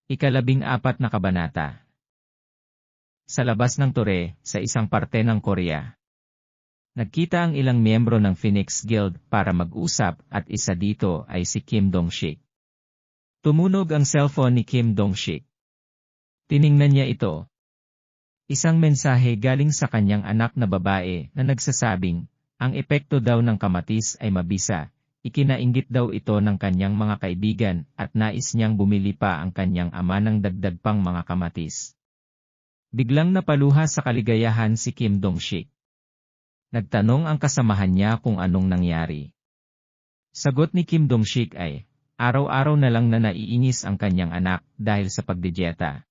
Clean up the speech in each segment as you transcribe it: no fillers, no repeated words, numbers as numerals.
Ika-14 na kabanata. Sa labas ng tore, sa isang parte ng Korea. Nagkita ang ilang miyembro ng Phoenix Guild para mag-usap at isa dito ay si Kim Dong-sik. Tumunog ang cellphone ni Kim Dong-sik. Tiningnan niya ito. Isang mensahe galing sa kanyang anak na babae na nagsasabing, ang epekto daw ng kamatis ay mabisa. Ikinainggit daw ito ng kanyang mga kaibigan at nais niyang bumili pa ang kanyang ama ng dagdag pang mga kamatis. Biglang napaluha sa kaligayahan si Kim Dong-sik. Nagtanong ang kasamahan niya kung anong nangyari. Sagot ni Kim Dong-sik ay, araw-araw na lang na naiinis ang kanyang anak dahil sa pagdidyeta.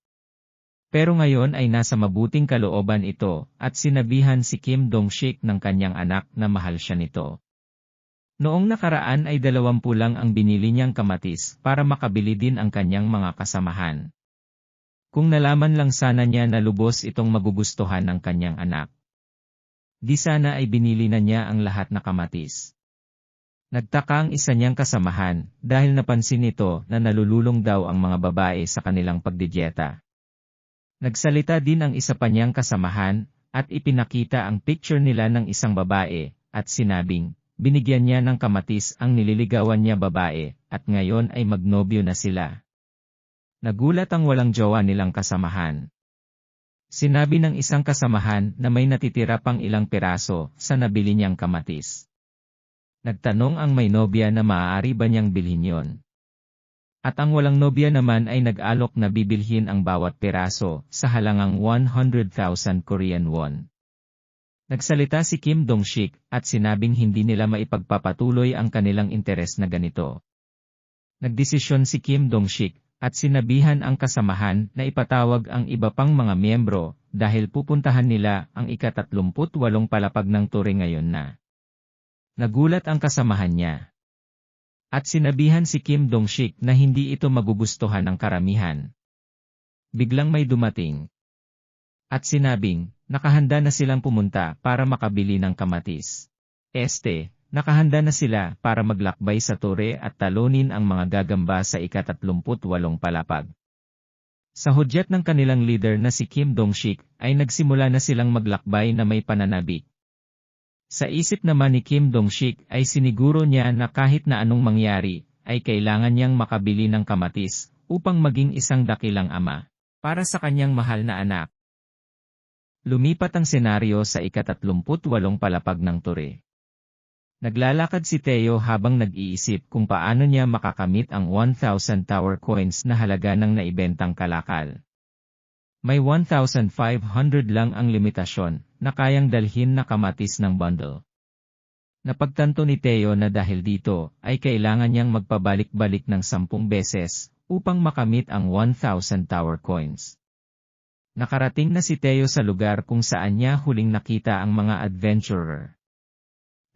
Pero ngayon ay nasa mabuting kalooban ito at sinabihan si Kim Dong-sik ng kanyang anak na mahal siya nito. Noong nakaraan ay 20 lang ang binili niyang kamatis para makabili din ang kanyang mga kasamahan. Kung nalaman lang sana niya na lubos itong magugustuhan ng kanyang anak. Di sana ay binili na niya ang lahat na kamatis. Nagtaka ang isa niyang kasamahan dahil napansin nito na nalululong daw ang mga babae sa kanilang pagdidyeta. Nagsalita din ang isa pa niyang kasamahan at ipinakita ang picture nila ng isang babae at sinabing, binigyan niya ng kamatis ang nililigawan niya babae, at ngayon ay magnobyo na sila. Nagulat ang walang jowa nilang kasamahan. Sinabi ng isang kasamahan na may natitira pang ilang piraso sa nabili niyang kamatis. Nagtanong ang may nobya na maaari ba niyang bilhin yon. At ang walang nobya naman ay nag-alok na bibilhin ang bawat piraso sa halangang 100,000 Korean won. Nagsalita si Kim Dong-sik at sinabing hindi nila maipagpapatuloy ang kanilang interes na ganito. Nagdesisyon si Kim Dong-sik at sinabihan ang kasamahan na ipatawag ang iba pang mga miyembro dahil pupuntahan nila ang ika-38 palapag ng tore ngayon na. Nagulat ang kasamahan niya. At sinabihan si Kim Dong-sik na hindi ito magugustuhan ng karamihan. Biglang may dumating. At sinabing, nakahanda na silang pumunta para makabili ng kamatis. Nakahanda na sila para maglakbay sa tore at talunin ang mga gagamba sa ika-38 palapag. Sa hudyat ng kanilang leader na si Kim Dong-sik ay nagsimula na silang maglakbay na may pananabik. Sa isip naman ni Kim Dong-sik ay siniguro niya na kahit na anong mangyari, ay kailangan niyang makabili ng kamatis upang maging isang dakilang ama para sa kanyang mahal na anak. Lumipat ang senaryo sa ika-38 palapag ng tore. Naglalakad si Teo habang nag-iisip kung paano niya makakamit ang 1,000 tower coins na halaga ng naibentang kalakal. May 1,500 lang ang limitasyon na kayang dalhin na kamatis ng bundle. Napagtanto ni Teo na dahil dito ay kailangan niyang magpabalik-balik ng 10 beses upang makamit ang 1,000 tower coins. Nakarating na si Teo sa lugar kung saan niya huling nakita ang mga adventurer.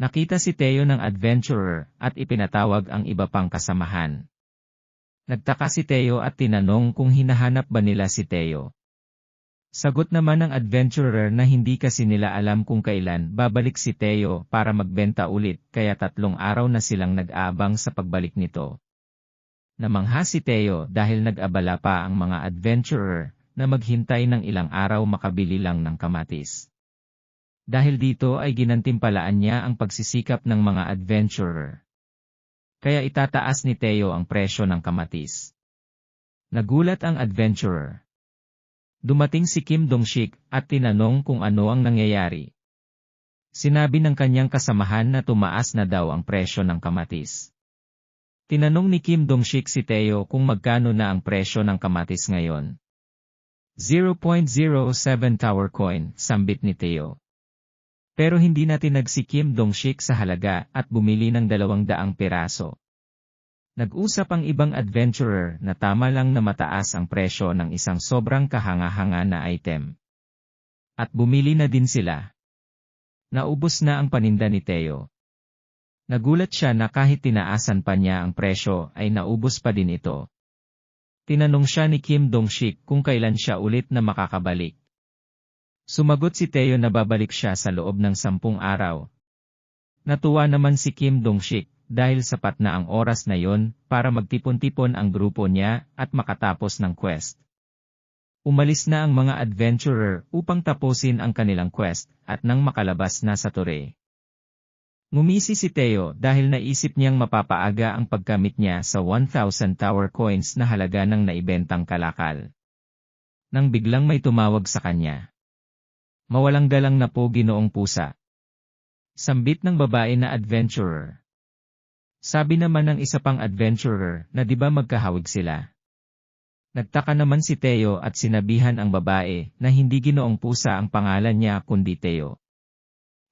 Nakita si Teo ng adventurer at ipinatawag ang iba pang kasamahan. Nagtaka si Teo at tinanong kung hinahanap ba nila si Teo. Sagot naman ng adventurer na hindi kasi nila alam kung kailan babalik si Teo para magbenta ulit kaya 3 araw na silang nag-aabang sa pagbalik nito. Namangha si Teo dahil nag-abala pa ang mga adventurer na maghintay ng ilang araw makabili lang ng kamatis. Dahil dito ay ginantimpalaan niya ang pagsisikap ng mga adventurer. Kaya itataas ni Teo ang presyo ng kamatis. Nagulat ang adventurer. Dumating si Kim Dong-sik at tinanong kung ano ang nangyayari. Sinabi ng kanyang kasamahan na tumaas na daw ang presyo ng kamatis. Tinanong ni Kim Dong-sik si Teo kung magkano na ang presyo ng kamatis ngayon. 0.07 tower coin, sambit ni Teo. Pero hindi natin si Kim Dong-sik sa halaga at bumili ng 200 piraso. Nag-usap ang ibang adventurer na tama lang na mataas ang presyo ng isang sobrang kahanga-hanga na item. At bumili na din sila. Naubos na ang paninda ni Teo. Nagulat siya na kahit tinaasan pa niya ang presyo ay naubos pa din ito. Tinanong siya ni Kim Dong-sik kung kailan siya ulit na makakabalik. Sumagot si Teo na babalik siya sa loob ng 10 araw. Natuwa naman si Kim Dong-sik dahil sapat na ang oras na yon para magtipon-tipon ang grupo niya at makatapos ng quest. Umalis na ang mga adventurer upang tapusin ang kanilang quest at nang makalabas na sa tore. Ngumisi si Theo dahil naisip niyang mapapaaga ang pagkamit niya sa 1,000 tower coins na halaga ng naibentang kalakal. Nang biglang may tumawag sa kanya. Mawalang galang na po, Ginoong Pusa. Sambit ng babae na adventurer. Sabi naman ng isa pang adventurer na di ba magkahawig sila. Nagtaka naman si Theo at sinabihan ang babae na hindi Ginoong Pusa ang pangalan niya kundi Theo.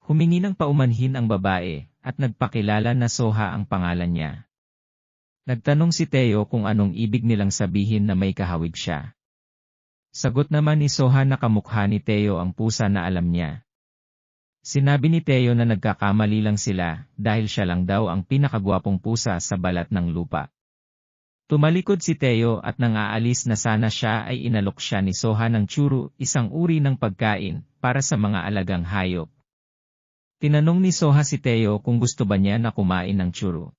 Humingi ng paumanhin ang babae at nagpakilala na Soha ang pangalan niya. Nagtanong si Theo kung anong ibig nilang sabihin na may kahawig siya. Sagot naman ni Soha na kamukha ni Theo ang pusa na alam niya. Sinabi ni Theo na nagkakamali lang sila dahil siya lang daw ang pinakagwapong pusa sa balat ng lupa. Tumalikod si Theo at nang aalis na sana siya ay inalok siya ni Soha ng churro, isang uri ng pagkain para sa mga alagang hayop. Tinanong ni Soha si Theo kung gusto ba niya na kumain ng churro.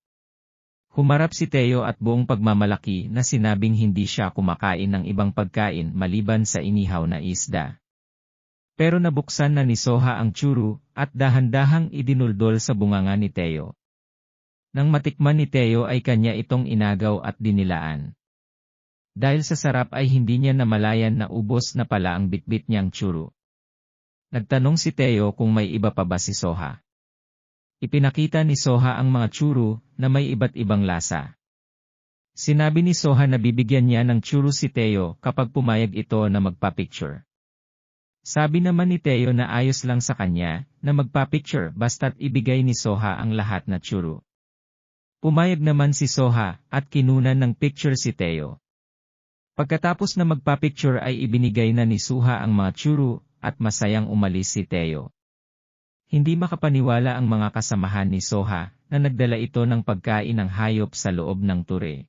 Humarap si Theo at buong pagmamalaki na sinabing hindi siya kumakain ng ibang pagkain maliban sa inihaw na isda. Pero nabuksan na ni Soha ang churro at dahan-dahang idinuldol sa bunganga ni Theo. Nang matikman ni Theo ay kanya itong inagaw at dinilaan. Dahil sa sarap ay hindi niya namalayan na ubos na pala ang bitbit niyang churro. Nagtanong si Theo kung may iba pa ba si Soha. Ipinakita ni Soha ang mga churro na may iba't ibang lasa. Sinabi ni Soha na bibigyan niya ng churro si Theo kapag pumayag ito na magpa-picture. Sabi naman ni Theo na ayos lang sa kanya na magpa-picture basta't ibigay ni Soha ang lahat na churro. Pumayag naman si Soha at kinunan ng picture si Theo. Pagkatapos na magpa-picture ay ibinigay na ni Soha ang mga churro at masayang umalis si Theo. Hindi makapaniwala ang mga kasamahan ni Soha na nagdala ito ng pagkain ng hayop sa loob ng ture.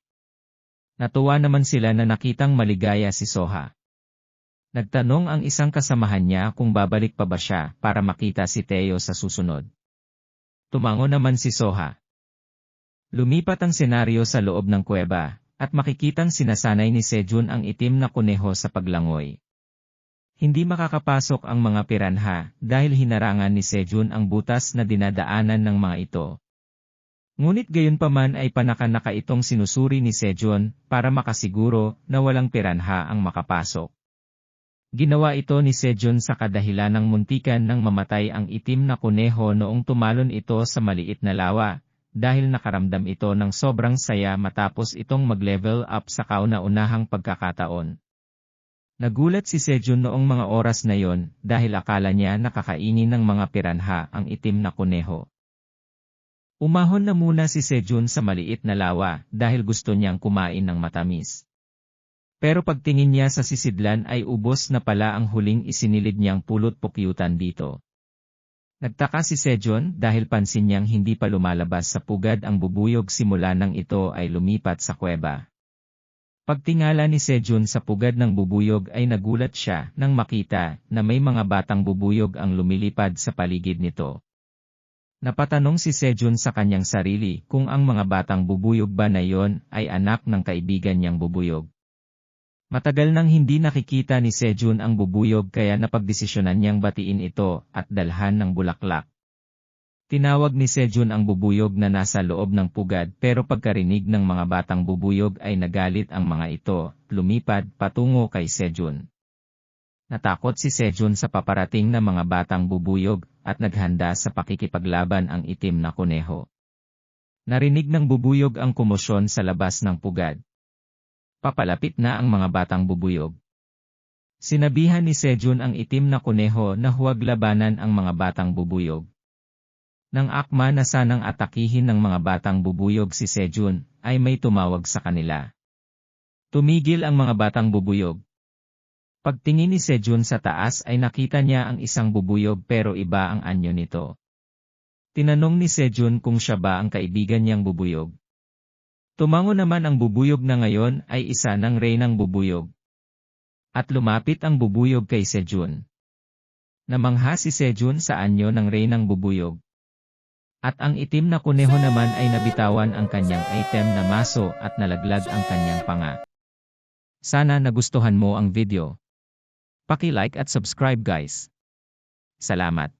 Natuwa naman sila na nakitang maligaya si Soha. Nagtanong ang isang kasamahan niya kung babalik pa ba siya para makita si Theo sa susunod. Tumango naman si Soha. Lumipat ang senaryo sa loob ng kuweba at makikitang sinasanay ni Sejun ang itim na kuneho sa paglangoy. Hindi makakapasok ang mga piranha dahil hinarangan ni Sejun ang butas na dinadaanan ng mga ito. Ngunit gayunpaman ay panaka-naka itong sinusuri ni Sejun para makasiguro na walang piranha ang makapasok. Ginawa ito ni Sejun sa kadahilanang muntikan nang mamatay ang itim na kuneho noong tumalon ito sa maliit na lawa, dahil nakaramdam ito ng sobrang saya matapos itong mag-level up sa kauna-unahang pagkakataon. Nagulat si Sejun noong mga oras na yon dahil akala niya nakakainin ng mga piranha ang itim na kuneho. Umahon na muna si Sejun sa maliit na lawa dahil gusto niyang kumain ng matamis. Pero pagtingin niya sa sisidlan ay ubos na pala ang huling isinilid niyang pulot-pukyutan dito. Nagtaka si Sejun dahil pansin niyang hindi pa lumalabas sa pugad ang bubuyog simula nang ito ay lumipat sa kuweba. Pagtingala ni Sejun sa pugad ng bubuyog ay nagulat siya nang makita na may mga batang bubuyog ang lumilipad sa paligid nito. Napatanong si Sejun sa kanyang sarili kung ang mga batang bubuyog ba na yon ay anak ng kaibigan niyang bubuyog. Matagal nang hindi nakikita ni Sejun ang bubuyog kaya napagdesisyonan niyang batiin ito at dalhan ng bulaklak. Tinawag ni Sejun ang bubuyog na nasa loob ng pugad pero pagkarinig ng mga batang bubuyog ay nagalit ang mga ito, lumipad patungo kay Sejun. Natakot si Sejun sa paparating na mga batang bubuyog at naghanda sa pakikipaglaban ang itim na kuneho. Narinig ng bubuyog ang komosyon sa labas ng pugad. Papalapit na ang mga batang bubuyog. Sinabihan ni Sejun ang itim na kuneho na huwag labanan ang mga batang bubuyog. Nang akma na sanang atakihin ng mga batang bubuyog si Sejun, ay may tumawag sa kanila. Tumigil ang mga batang bubuyog. Pagtingin ni Sejun sa taas ay nakita niya ang isang bubuyog pero iba ang anyo nito. Tinanong ni Sejun kung siya ba ang kaibigan niyang bubuyog. Tumango naman ang bubuyog na ngayon ay isa ng reynang bubuyog. At lumapit ang bubuyog kay Sejun. Namangha si Sejun sa anyo ng reynang bubuyog. At ang itim na kuneho naman ay nabitawan ang kanyang item na maso at nalaglag ang kanyang panga. Sana nagustuhan mo ang video. Paki-like at subscribe guys. Salamat.